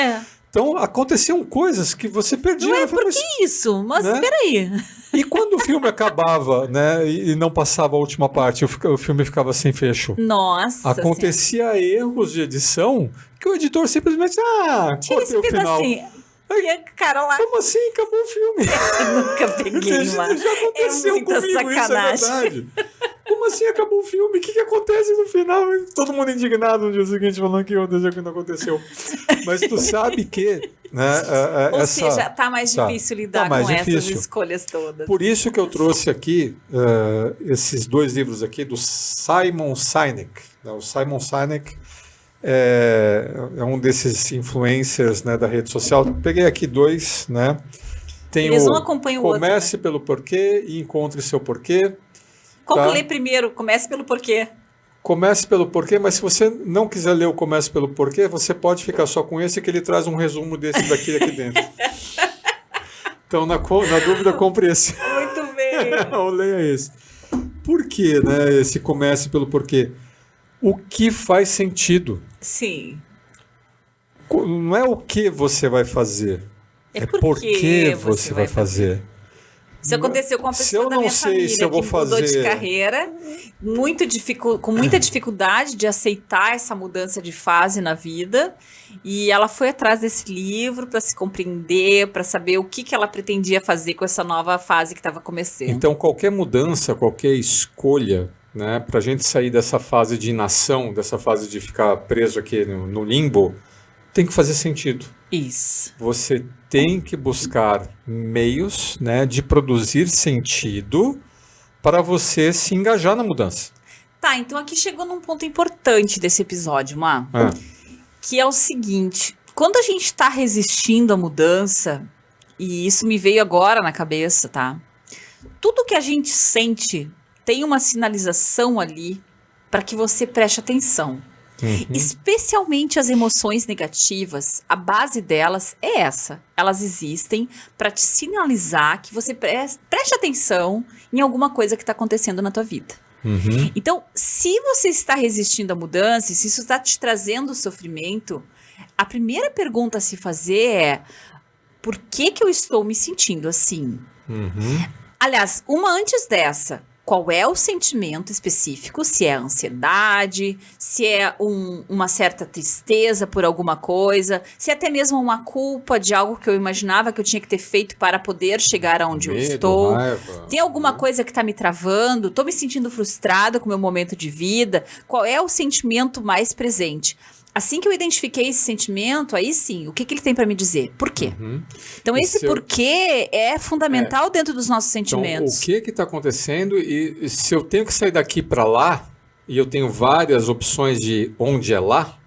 Então, aconteciam coisas que você perdia. Não por que isso? Mas né? Peraí. E quando o filme acabava, né, e não passava a última parte, o filme ficava sem fecho. Nossa. Acontecia erros de edição que o editor simplesmente, cortei o final. E a cara lá. Como assim? Acabou o filme. Eu nunca peguei, mano. Já aconteceu muita comigo, sacanagem. isso é verdade. Como assim acabou o filme? O que acontece no final? Todo mundo indignado no dia seguinte falando que aconteceu que não aconteceu. Mas tu sabe que... Né, Ou seja, tá mais difícil lidar com essas escolhas todas. Por isso que eu trouxe aqui esses 2 livros aqui do Simon Sinek. O Simon Sinek é um desses influencers, né, da rede social. Peguei aqui 2, né? Tem Eles um acompanham o outro. Comece pelo porquê e encontre seu porquê. Qual que eu leio primeiro? Comece pelo porquê. Comece pelo porquê, mas se você não quiser ler o Comece pelo porquê, você pode ficar só com esse, que ele traz um resumo desse daqui aqui dentro. Então, na dúvida, compre esse. Muito bem. Ou leia esse. Por que, né, esse Comece pelo porquê? O que faz sentido? Sim. Não é o que você vai fazer, é por que você vai fazer. Isso aconteceu com uma pessoa da minha família que mudou de carreira, com muita dificuldade de aceitar essa mudança de fase na vida, e ela foi atrás desse livro para se compreender, para saber o que ela pretendia fazer com essa nova fase que estava começando. Então, qualquer mudança, qualquer escolha, né, para a gente sair dessa fase de inação, dessa fase de ficar preso aqui no limbo, tem que fazer sentido. Isso. Você tem que buscar meios, né, de produzir sentido para você se engajar na mudança. Tá, então aqui chegou num ponto importante desse episódio, Má, que é o seguinte: quando a gente está resistindo à mudança, e isso me veio agora na cabeça, tá? Tudo que a gente sente tem uma sinalização ali para que você preste atenção. Especialmente as emoções negativas, a base delas é essa. Elas existem para te sinalizar que você preste atenção em alguma coisa que está acontecendo na tua vida. Então, se você está resistindo à mudança, se isso está te trazendo sofrimento, a primeira pergunta a se fazer é: por que eu estou me sentindo assim? Aliás, uma antes dessa. Qual é o sentimento específico? Se é ansiedade, se é uma certa tristeza por alguma coisa, se é até mesmo uma culpa de algo que eu imaginava que eu tinha que ter feito para poder chegar aonde eu estou. Raiva. Tem alguma coisa que está me travando? Estou me sentindo frustrada com o meu momento de vida? Qual é o sentimento mais presente? Assim que eu identifiquei esse sentimento, aí sim, o que ele tem para me dizer? Por quê? Então, esse porquê é fundamental dentro dos nossos sentimentos. Então, o que está acontecendo? E se eu tenho que sair daqui para lá, e eu tenho várias opções de onde é lá,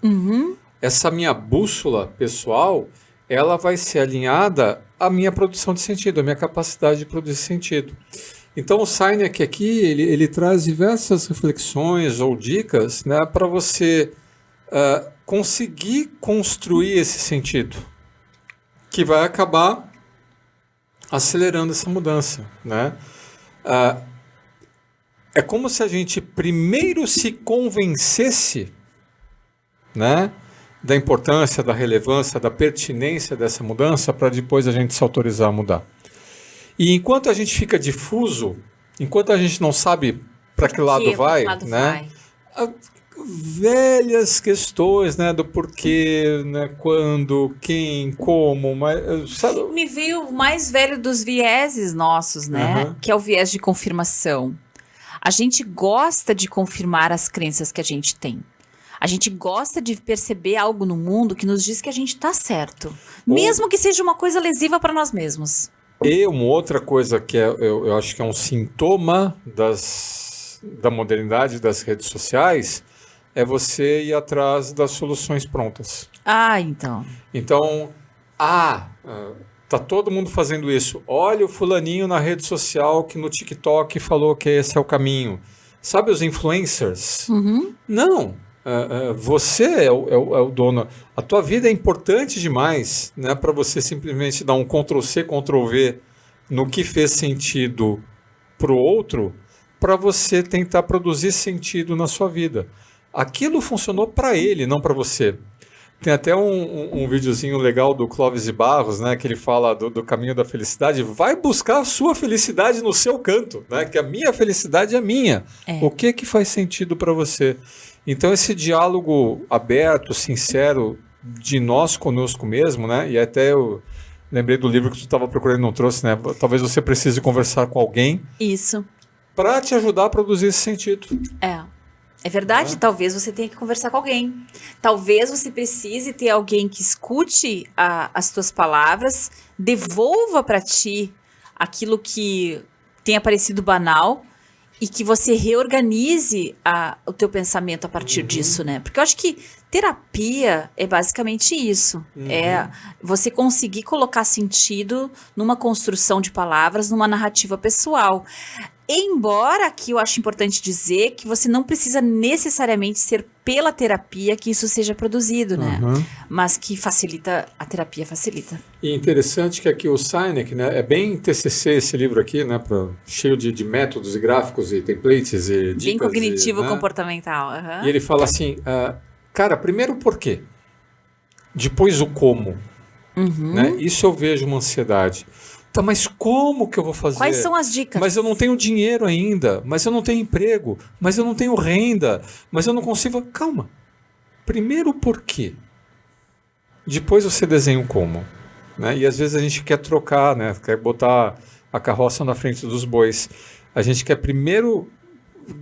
essa minha bússola pessoal, ela vai ser alinhada à minha produção de sentido, à minha capacidade de produzir sentido. Então, o Sinek aqui, ele traz diversas reflexões ou dicas, né, para você conseguir construir esse sentido. que vai acabar acelerando essa mudança, né? É como se a gente primeiro se convencesse, né, da importância, da relevância, da pertinência dessa mudança para depois a gente se autorizar a mudar. E enquanto a gente fica difuso, enquanto a gente não sabe para que lado vai, né? Velhas questões, né, do porquê, né, quando, quem, como, mas sabe? Me veio o mais velho dos vieses nossos, né, que é o viés de confirmação. A gente gosta de confirmar as crenças que a gente tem. A gente gosta de perceber algo no mundo que nos diz que a gente está certo, mesmo que seja uma coisa lesiva para nós mesmos. E uma outra coisa que eu acho que é um sintoma da modernidade das redes sociais é você ir atrás das soluções prontas. Então. Então, tá todo mundo fazendo isso. Olha o fulaninho na rede social que no TikTok falou que esse é o caminho. Sabe os influencers? Não. Você é o dono. A tua vida é importante demais, né, para você simplesmente dar um Ctrl+C, Ctrl+V no que fez sentido para o outro, para você tentar produzir sentido na sua vida. Aquilo funcionou para ele, não para você. Tem até um videozinho legal do Clóvis e Barros, né, que ele fala do caminho da felicidade. Vai buscar a sua felicidade no seu canto, né, que a minha felicidade é minha. O que faz sentido para você? Então esse diálogo aberto, sincero, de nós conosco mesmo, né, e até eu lembrei do livro que tu estava procurando e não trouxe, né, talvez você precise conversar com alguém. Isso. Para te ajudar a produzir esse sentido. É verdade, talvez você tenha que conversar com alguém. Talvez você precise ter alguém que escute as tuas palavras, devolva para ti aquilo que tenha parecido banal e que você reorganize o teu pensamento a partir disso, né? Porque eu acho que terapia é basicamente isso. É você conseguir colocar sentido numa construção de palavras, numa narrativa pessoal. Embora aqui eu acho importante dizer que você não precisa necessariamente ser pela terapia que isso seja produzido, né? Mas que a terapia facilita. E interessante que aqui o Sinek, né, é bem TCC esse livro aqui, né, cheio de métodos e gráficos e templates e dicas. Bem cognitivo comportamental. E ele fala assim, cara, primeiro o porquê, depois o como. Né? Isso eu vejo uma ansiedade. Tá, mas como que eu vou fazer? Quais são as dicas? Mas eu não tenho dinheiro ainda, mas eu não tenho emprego, mas eu não tenho renda, mas eu não consigo... Calma. Primeiro o porquê. Depois você desenha o como. Né? E às vezes a gente quer trocar, né? Quer botar a carroça na frente dos bois. A gente quer primeiro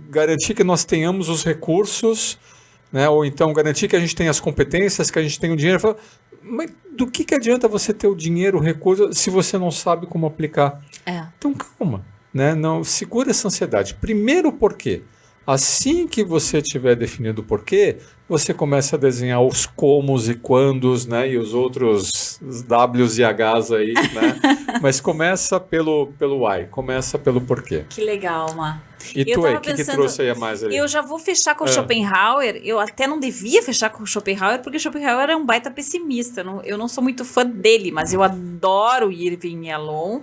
garantir que nós tenhamos os recursos, né? Ou então garantir que a gente tenha as competências, que a gente tenha o dinheiro. Mas do que adianta você ter o dinheiro, o recurso, se você não sabe como aplicar? Então calma, né? Não, segura essa ansiedade. Primeiro o porquê. Assim que você tiver definido o porquê, você começa a desenhar os comos e quandos, né? E os outros Ws e Hs aí, né? Mas começa pelo why, começa pelo porquê. Que legal, Má. E tu aí, o que trouxe aí a mais ali? Eu já vou fechar com o Schopenhauer. Eu até não devia fechar com o Schopenhauer, porque o Schopenhauer é um baita pessimista. Eu não sou muito fã dele, mas eu adoro Irving Yalom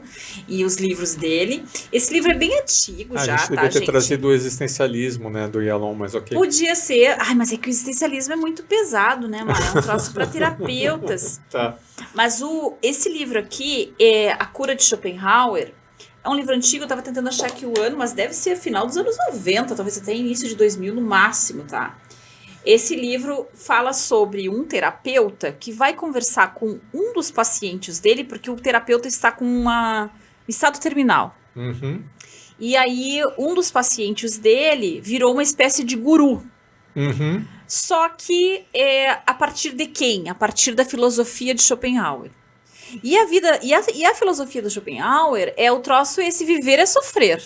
e os livros dele. Esse livro é bem antigo já, A gente devia ter trazido o existencialismo, né, do Yalom, mas ok. Podia ser. Ai, mas é que o existencialismo é muito pesado, né, Mara? É um troço para terapeutas. Tá. Mas esse livro aqui, A Cura de Schopenhauer, é um livro antigo, eu tava tentando achar aqui o ano, mas deve ser final dos anos 90, talvez até início de 2000 no máximo, tá? Esse livro fala sobre um terapeuta que vai conversar com um dos pacientes dele, porque o terapeuta está com um estado terminal. E aí, um dos pacientes dele virou uma espécie de guru. Só que a partir de quem? A partir da filosofia de Schopenhauer. E a filosofia do Schopenhauer é o troço esse viver é sofrer.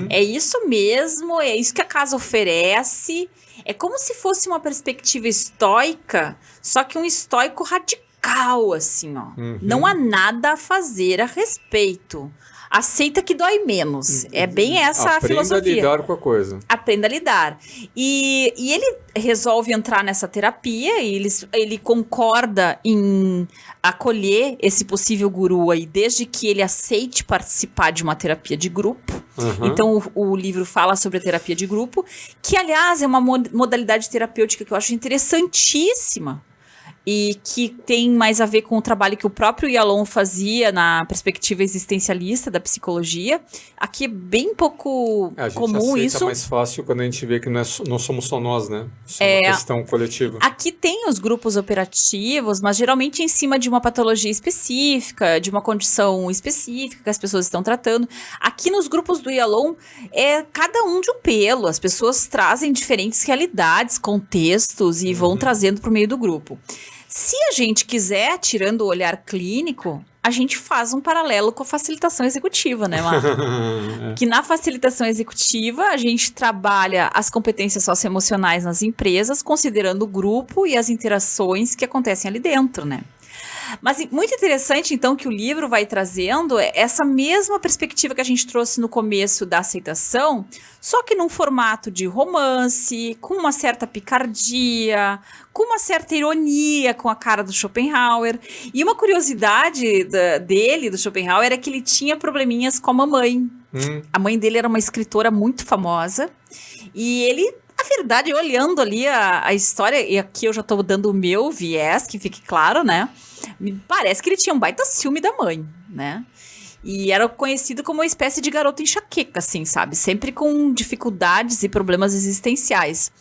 É isso mesmo, é isso que a casa oferece. É como se fosse uma perspectiva estoica, só que um estoico radical, assim, ó. Não há nada a fazer a respeito. aceita que dói menos. É bem essa a filosofia. Aprenda a lidar com a coisa. Aprenda a lidar. E ele resolve entrar nessa terapia e ele concorda em acolher esse possível guru aí, desde que ele aceite participar de uma terapia de grupo. Então, o livro fala sobre a terapia de grupo, que, aliás, é uma modalidade terapêutica que eu acho interessantíssima. E que tem mais a ver com o trabalho que o próprio Yalom fazia na perspectiva existencialista da psicologia. Aqui é bem pouco comum isso. É mais fácil quando a gente vê que não somos só nós, né? Isso é uma questão coletiva. Aqui tem os grupos operativos, mas geralmente em cima de uma patologia específica, de uma condição específica que as pessoas estão tratando. Aqui nos grupos do Yalom é cada um de um pelo. As pessoas trazem diferentes realidades, contextos e vão trazendo para o meio do grupo. Se a gente quiser, tirando o olhar clínico, a gente faz um paralelo com a facilitação executiva, né, Marco? Que na facilitação executiva, a gente trabalha as competências socioemocionais nas empresas, considerando o grupo e as interações que acontecem ali dentro, né? Mas muito interessante, então, que o livro vai trazendo essa mesma perspectiva que a gente trouxe no começo da aceitação, só que num formato de romance, com uma certa picardia, com uma certa ironia com a cara do Schopenhauer. E uma curiosidade do Schopenhauer, é que ele tinha probleminhas com a mamãe. A mãe dele era uma escritora muito famosa, e ele... Na verdade, olhando ali a história, e aqui eu já tô dando o meu viés, que fique claro, né? Me parece que ele tinha um baita ciúme da mãe, né? E era conhecido como uma espécie de garoto enxaqueca, assim, sabe? Sempre com dificuldades e problemas existenciais.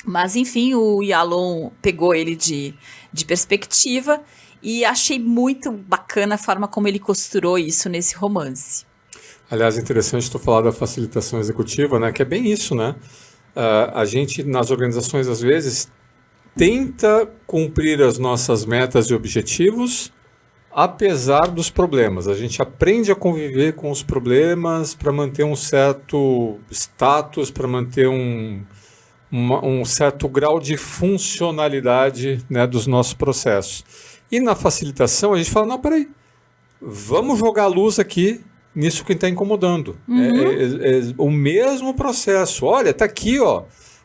Mas, enfim, o Yalom pegou ele de perspectiva e achei muito bacana a forma como ele costurou isso nesse romance. Aliás, interessante tu falar da facilitação executiva, né? Que é bem isso, né? A gente, nas organizações, às vezes, tenta cumprir as nossas metas e objetivos, apesar dos problemas. A gente aprende a conviver com os problemas para manter um certo status, para manter um certo grau de funcionalidade, né, dos nossos processos. E na facilitação, a gente fala, não, peraí, vamos jogar a luz aqui, nisso que está incomodando. É o mesmo processo. Olha, está aqui, ó.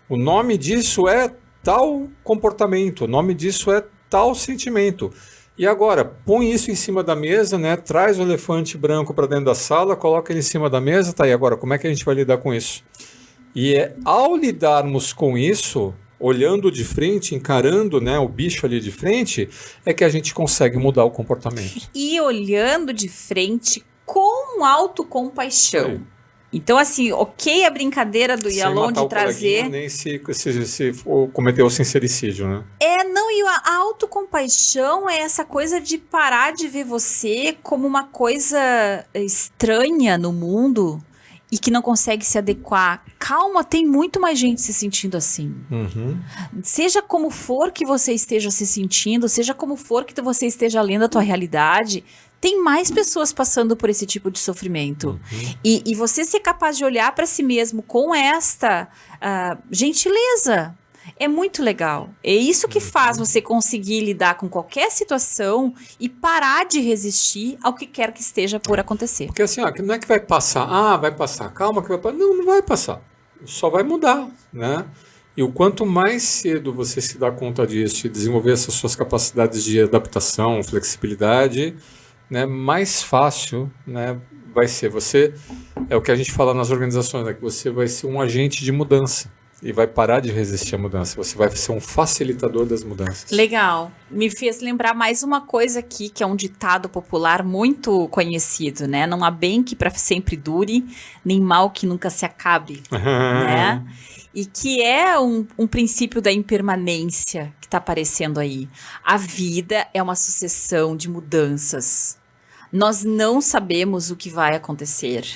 O nome disso é tal comportamento, o nome disso é tal sentimento. E agora, põe isso em cima da mesa, né? Traz o elefante branco para dentro da sala, coloca ele em cima da mesa, tá aí. Agora, como é que a gente vai lidar com isso? E ao lidarmos com isso, olhando de frente, encarando, né, o bicho ali de frente, é que a gente consegue mudar o comportamento. E olhando de frente com autocompaixão. Então, assim, ok a brincadeira do Yalom de trazer... Nem se cometeu o sincericídio, né? E a autocompaixão é essa coisa de parar de ver você como uma coisa estranha no mundo e que não consegue se adequar. Calma, tem muito mais gente se sentindo assim. Seja como for que você esteja se sentindo, seja como for que você esteja lendo a tua realidade... Tem mais pessoas passando por esse tipo de sofrimento. E você ser capaz de olhar para si mesmo com esta gentileza é muito legal. É isso que faz você conseguir lidar com qualquer situação e parar de resistir ao que quer que esteja por acontecer. Porque assim, não é que vai passar. Vai passar. Calma que vai passar. Não vai passar. Só vai mudar, né? E o quanto mais cedo você se dá conta disso e desenvolver essas suas capacidades de adaptação, flexibilidade... né, mais fácil, né, vai ser. Você, é o que a gente fala nas organizações, né, que você vai ser um agente de mudança e vai parar de resistir à mudança. Você vai ser um facilitador das mudanças. Legal. Me fez lembrar mais uma coisa aqui, que é um ditado popular muito conhecido, né? Não há bem que para sempre dure, nem mal que nunca se acabe, né? E que é um princípio da impermanência que está aparecendo aí. A vida é uma sucessão de mudanças. Nós não sabemos o que vai acontecer.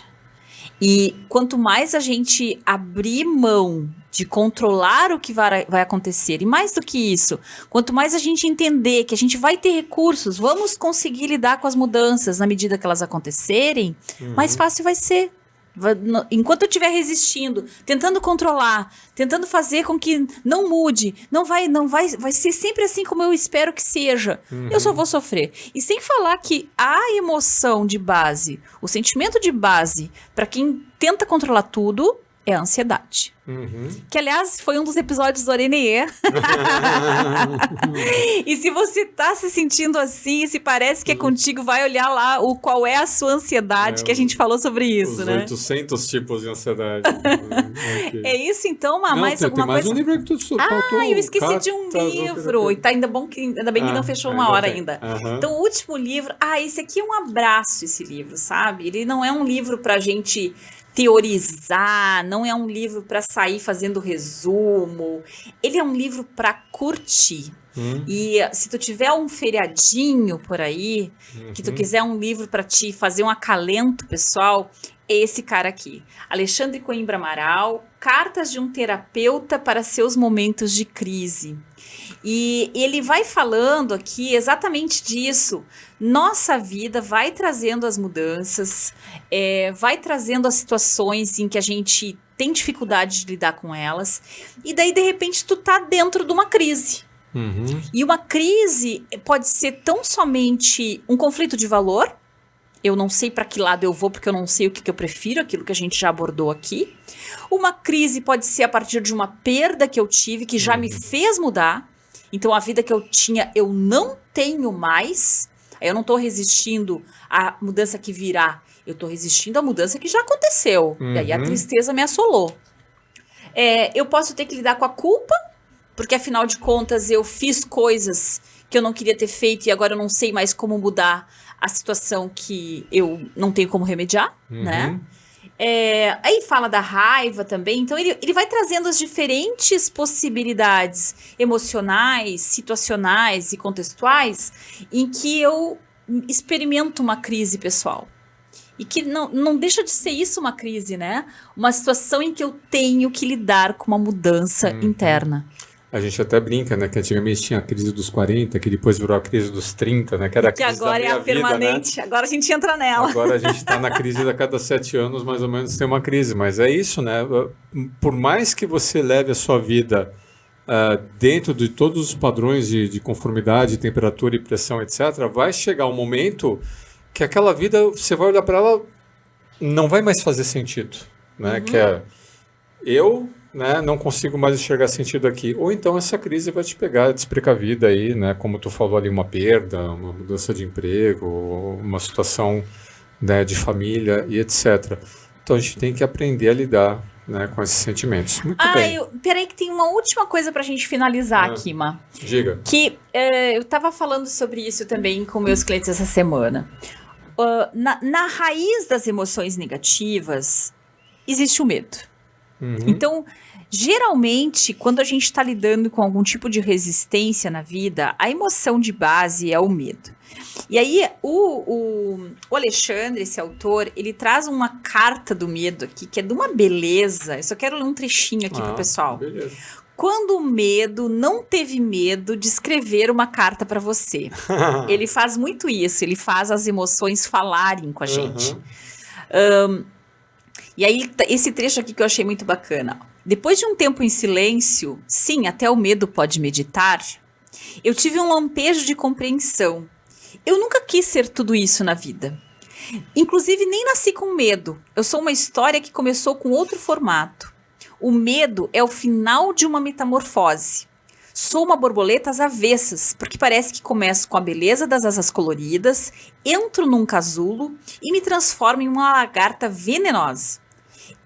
E quanto mais a gente abrir mão de controlar o que vai acontecer, e mais do que isso, quanto mais a gente entender que a gente vai ter recursos, vamos conseguir lidar com as mudanças na medida que elas acontecerem, mais fácil vai ser. Enquanto eu estiver resistindo, tentando controlar, tentando fazer com que não mude, vai ser sempre assim como eu espero que seja. Eu só vou sofrer. E sem falar que a emoção de base, o sentimento de base, para quem tenta controlar tudo, é a ansiedade. Que, aliás, foi um dos episódios do Arenê. E se você tá se sentindo assim, se parece que é contigo, vai olhar lá qual é a sua ansiedade, que a gente falou sobre isso, os né? 800 tipos de ansiedade. Okay. É isso, então, mais alguma mais coisa? Um livro que tu faltou. Eu esqueci de um livro. E ainda bem que não fechou uma hora ainda. Então, o último livro... esse aqui é um abraço, esse livro, sabe? Ele não é um livro pra gente teorizar, não é um livro para sair fazendo resumo, ele é um livro para curtir. E se tu tiver um feriadinho por aí, que tu quiser um livro para te fazer um acalento pessoal, é esse cara aqui, Alexandre Coimbra Amaral, Cartas de um Terapeuta para Seus Momentos de Crise. E ele vai falando aqui exatamente disso. Nossa vida vai trazendo as mudanças, vai trazendo as situações em que a gente tem dificuldade de lidar com elas. E daí, de repente, tu tá dentro de uma crise. E uma crise pode ser tão somente um conflito de valor. Eu não sei para que lado eu vou, porque eu não sei o que eu prefiro, aquilo que a gente já abordou aqui. Uma crise pode ser a partir de uma perda que eu tive, que já me fez mudar. Então, a vida que eu tinha, eu não tenho mais. Eu não estou resistindo à mudança que virá. Eu estou resistindo à mudança que já aconteceu. E aí a tristeza me assolou. Eu posso ter que lidar com a culpa, porque afinal de contas eu fiz coisas que eu não queria ter feito e agora eu não sei mais como mudar a situação que eu não tenho como remediar, né? Aí fala da raiva também. Então ele vai trazendo as diferentes possibilidades emocionais, situacionais e contextuais em que eu experimento uma crise pessoal. E que não deixa de ser isso uma crise, né? Uma situação em que eu tenho que lidar com uma mudança interna. A gente até brinca, né? Que antigamente tinha a crise dos 40, que depois virou a crise dos 30, né? Que era a crise agora da é a vida, permanente, né? Agora a gente entra nela. Agora a gente está na crise a cada 7 anos, mais ou menos, tem uma crise. Mas é isso, né? Por mais que você leve a sua vida dentro de todos os padrões de conformidade, temperatura e pressão, etc., vai chegar um momento que aquela vida, você vai olhar para ela, não vai mais fazer sentido, né? Que eu... né, não consigo mais enxergar sentido aqui. Ou então essa crise vai te pegar desprecavida aí, né, como tu falou ali, uma perda, uma mudança de emprego, uma situação, né, de família e etc. Então a gente tem que aprender a lidar, né, com esses sentimentos. Muito bem. Peraí que tem uma última coisa pra gente finalizar aqui, Ma. Diga. Que eu tava falando sobre isso também com meus clientes essa semana. Na raiz das emoções negativas existe o medo. Então, geralmente, quando a gente está lidando com algum tipo de resistência na vida, a emoção de base é o medo. E aí, o Alexandre, esse autor, ele traz uma carta do medo aqui, que é de uma beleza. Eu só quero ler um trechinho aqui pro pessoal. Beleza. Quando o medo não teve medo de escrever uma carta para você. Ele faz muito isso, ele faz as emoções falarem com a gente. E aí, esse trecho aqui que eu achei muito bacana. Depois de um tempo em silêncio, sim, até o medo pode meditar, eu tive um lampejo de compreensão. Eu nunca quis ser tudo isso na vida. Inclusive, nem nasci com medo. Eu sou uma história que começou com outro formato. O medo é o final de uma metamorfose. Sou uma borboleta às avessas, porque parece que começo com a beleza das asas coloridas, entro num casulo e me transformo em uma lagarta venenosa.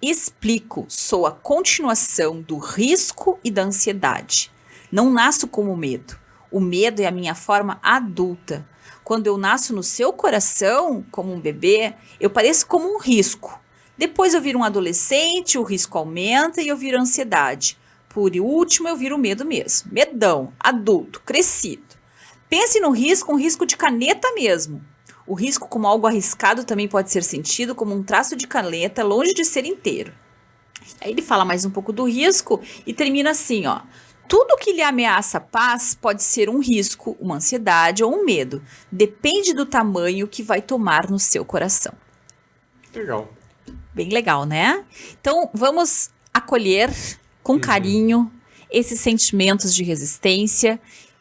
Explico, sou a continuação do risco e da ansiedade. Não nasço como medo. O medo é a minha forma adulta. Quando eu nasço no seu coração, como um bebê, eu pareço como um risco. Depois eu viro um adolescente, o risco aumenta e eu viro ansiedade. Por último, eu viro medo mesmo. Medão, adulto, crescido. Pense no risco, um risco de caneta mesmo. O risco como algo arriscado também pode ser sentido como um traço de caneta longe de ser inteiro. Aí ele fala mais um pouco do risco e termina assim, ó. Tudo que lhe ameaça a paz pode ser um risco, uma ansiedade ou um medo. Depende do tamanho que vai tomar no seu coração. Legal. Bem legal, né? Então, vamos acolher com carinho esses sentimentos de resistência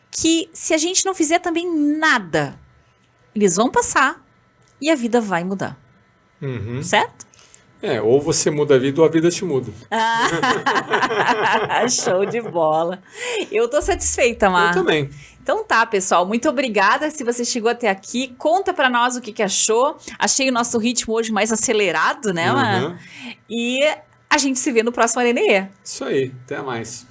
que, se a gente não fizer também nada, eles vão passar e a vida vai mudar. Certo? Ou você muda a vida ou a vida te muda. Show de bola. Eu tô satisfeita, Mar. Eu também. Então tá, pessoal, muito obrigada se você chegou até aqui. Conta pra nós o que achou. Achei o nosso ritmo hoje mais acelerado, né, Mar? E a gente se vê no próximo Arenê. Isso aí, até mais.